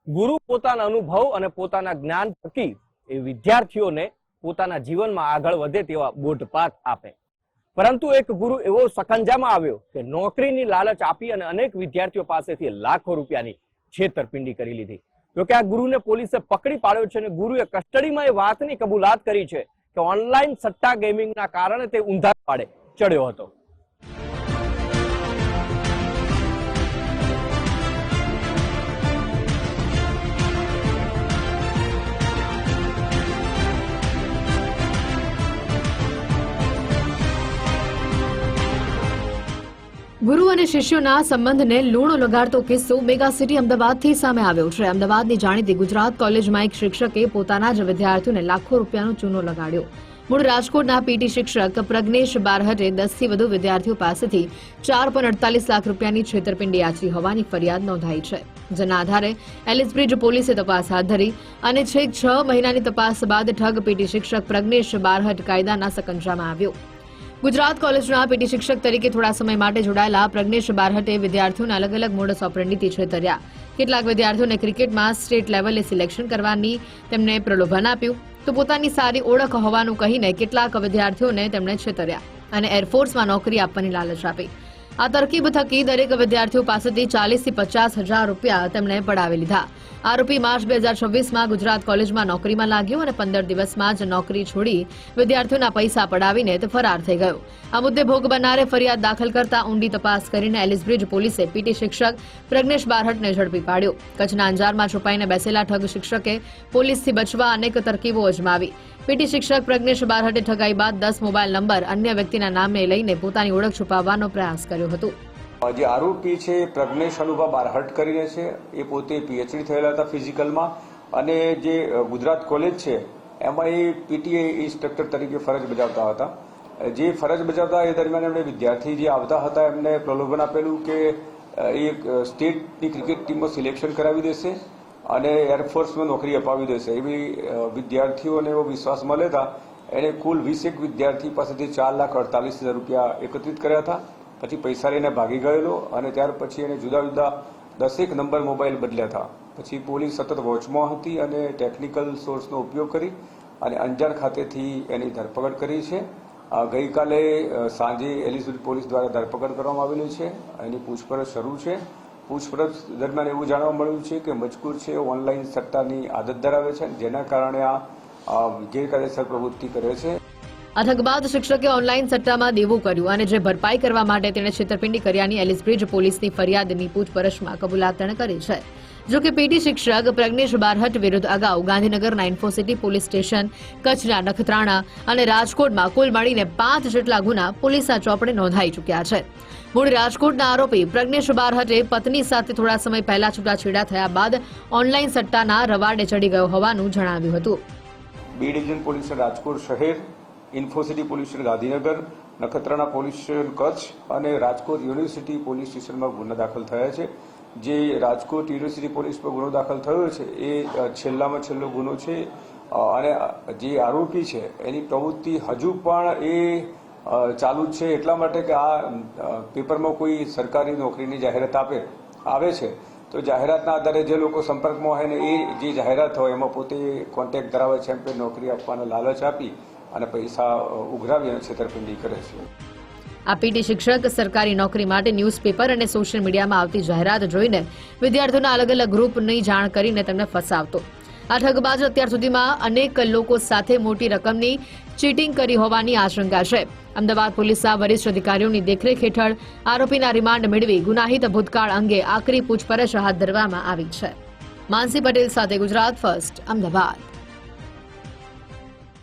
ગુરુ પોતાના અનુભવ અને પોતાના જ્ઞાન થકી એ વિદ્યાર્થીઓને પોતાના જીવનમાં આગળ વધે તેવા બોધપાઠ આપે, પરંતુ એક ગુરુ એવો સકંજામાં આવ્યો કે નોકરીની લાલચ આપી અને અનેક વિદ્યાર્થીઓ પાસેથી લાખો રૂપિયાની છેતરપિંડી કરી લીધી। જો કે આ ગુરુને પોલીસે પકડી પાડ્યો છે અને ગુરુએ કસ્ટડીમાં એ વાતની કબૂલાત કરી છે કે ઓનલાઈન સટ્ટા ગેમિંગના કારણે તે ઊંધા પાડે ચડ્યો હતો। ગુરુ અને શિષ્યોના સંબંધને લૂણો લગાડતો કિસ્સો મેગા સિટી અમદાવાદથી સામે આવ્યો છે। અમદાવાદની જાણીતી ગુજરાત કોલેજમાં એક શિક્ષકે પોતાના જ વિદ્યાર્થીઓને લાખો રૂપિયાનો ચૂનો લગાડ્યો। મૂળ રાજકોટના પીટી શિક્ષક પ્રજ્ઞેશ બારહટે 10થી વધુ વિદ્યાર્થીઓ પાસેથી 4.48 લાખ રૂપિયાની છેતરપિંડી આચરી હોવાની ફરિયાદ નોંધાઈ છે, જેના આધારે એલિસબ્રિજ પોલીસે તપાસ હાથ ધરી અને છેક 6 મહિનાની તપાસ બાદ ઠગ પીટી શિક્ષક પ્રજ્ઞેશ બારહટ કાયદાના સકંજામાં આવ્યો। ગુજરાત કોલેજના પીટી શિક્ષક તરીકે થોડા સમય માટે જોડાયેલા પ્રજ્ઞેશ બારહટે વિદ્યાર્થીઓને અલગ અલગ મોડસ ઓપરેન્ડીથી છેતર્યા। કેટલાક વિદ્યાર્થીઓને ક્રિકેટમાં સ્ટેટ લેવલે સિલેક્શન કરવાની તેમને પ્રલોભન આપ્યું, તો પોતાની સારી ઓળખ હોવાનું કહીને કેટલાક વિદ્યાર્થીઓને તેમણે છેતર્યા અને એરફોર્સમાં નોકરી આપવાની લાલચ આપી। આ તરકીબ થકી દરેક વિદ્યાર્થીઓ પાસેથી 40 થી 50 હજાર રૂપિયા તેમણે પડાવી લીધા। આરોપી માર્ચ 2026માં ગુજરાત કોલેજમાં નોકરીમાં લાગ્યો અને 15 દિવસમાં જ નોકરી છોડી વિદ્યાર્થીઓના પૈસા પડાવીને તે ફરાર થઈ ગયો। આ મુદ્દે ભોગ બનનારે ફરિયાદ દાખલ કરતા ઊંડી તપાસ કરીને એલિસબ્રિજ પોલીસે પીટી શિક્ષક પ્રજ્ઞેશ બારહટને ઝડપી પાડ્યો। કચ્છના અંજારમાં છુપાઈને બેસેલા ઠગ શિક્ષકે પોલીસથી બચવા અનેક તરકીબો અજમાવી। પીટી શિક્ષક પ્રજ્ઞેશ બારહટે ઠગાઈ બાદ 10 મોબાઈલ નંબર અન્ય વ્યક્તિના નામે લઈને પોતાની ઓળખ છુપાવવાનો પ્રયાસ કર્યો હતો। જે આરોપી છે પ્રજ્ઞેશ અનુભવ બારહટ કરીને છે, એ પોતે પીએચડી થયેલા હતા ફિઝિકલમાં અને જે ગુજરાત કોલેજ છે એમાં એ પીટીએ ઇન્સ્ટ્રક્ટર તરીકે ફરજ બજાવતા હતા। જે ફરજ બજાવતા એ દરમિયાન એમણે વિદ્યાર્થી જે આવતા હતા એમને પ્રલોભન આપેલું કે એક સ્ટેટની ક્રિકેટ ટીમમાં સિલેક્શન કરાવી દેશે અને એરફોર્સમાં નોકરી અપાવી દેશે, એવી વિદ્યાર્થીઓને એવો વિશ્વાસમાં લેતા એણે કુલ 21 વિદ્યાર્થી પાસેથી 4,48,000 રૂપિયા એકત્રિત કર્યા હતા। પછી પૈસા લઈને ભાગી ગયેલો અને ત્યાર પછી એને જુદા જુદા 10 નંબર મોબાઈલ બદલ્યા હતા। પછી પોલીસ સતત વોચમાં હતી અને ટેકનિકલ સોર્સનો ઉપયોગ કરી અને અંજાર ખાતેથી એની ધરપકડ કરી છે। ગઈકાલે સાંજે એલિસબ્રિજ પોલીસ દ્વારા ધરપકડ કરવામાં આવેલી છે, એની પૂછપરછ શરૂ છે। પૂછપરછ દરમિયાન એવું જાણવા મળ્યું છે કે મજકૂર છે ઓનલાઈન સટ્ટાની આદત ધરાવે છે, જેના કારણે આ ગેરકાયદેસર પ્રવૃત્તિ કરે છે। આ ઠગ બાદ શિક્ષકે ઓનલાઈન સટ્ટામાં દેવું કર્યું અને જે ભરપાઈ કરવા માટે તેણે છેતરપિંડી કર્યાની એલિસબ્રિજ પોલીસની ફરિયાદની પૂછપરછમાં કબૂલાત તેણે કરી છે। જો કે પીટી શિક્ષક પ્રજ્ઞેશ બારહટ વિરુદ્ધ અગાઉ ગાંધીનગરના ઇન્ફોસિટી પોલીસ સ્ટેશન, કચ્છના નખત્રાણા અને રાજકોટમાં કુલ મળીને 5 જેટલા ગુના પોલીસના ચોપડે નોંધાઈ ચૂક્યા છે। મૂળ રાજકોટના આરોપી પ્રજ્ઞેશ બારહટે પત્ની સાથે થોડા સમય પહેલા છૂટાછેડા થયા બાદ ઓનલાઈન સટ્ટાના રવાડે ચડી ગયો હોવાનું જણાવ્યું હતું। બી ડિવિઝન પોલીસ રાજકોટ શહેર, Infocity police station Gandhinagar, Nakhatrana police station Kutch અને રાજકોટ યુનિવર્સિટી પોલીસ સ્ટેશનમાં ગુનો દાખલ થયા છે। જે રાજકોટ યુનિવર્સિટી પોલીસ પર ગુનો દાખલ થયો છે એ છેલ્લામાં છેલ્લો ગુનો છે અને જે આરોપી છે એની પ્રવૃત્તિ હજુ પણ એ ચાલુ જ છે, એટલા માટે કે આ પેપરમાં કોઈ સરકારી નોકરીની જાહેરાત આવે છે તો જાહેરાતના આધારે જે લોકો સંપર્કમાં હોય ને એ જે જાહેરાત હોય એમાં પોતે કોન્ટેક્ટ ધરાવે છે, એમ કે નોકરી આપવાના લાલચ આપી અને પૈસા ઉઘરાવી અને છેતરપિંડી કરે છે। આ પીટી શિક્ષક સરકારી નોકરી માટે ન્યૂઝપેપર અને સોશિયલ મીડિયામાં આવતી જાહેરાત જોઈને વિદ્યાર્થીઓના અલગ અલગ ગ્રુપની જાણ કરીને તેમને ફસાવતો। આ ઠગબાજ અત્યાર સુધીમાં અનેક લોકો સાથે મોટી રકમની ચીટિંગ કરી હોવાની આશંકા છે। અમદાવાદ પોલીસના વરિષ્ઠ અધિકારીઓની દેખરેખ હેઠળ આરોપીના રિમાન્ડ મેળવી ગુનાહિત ભૂતકાળ અંગે આકરી પૂછપરછ હાથ ધરવામાં આવી છે। માનસી પટેલ સાથે ગુજરાત ફર્સ્ટ, અમદાવાદ।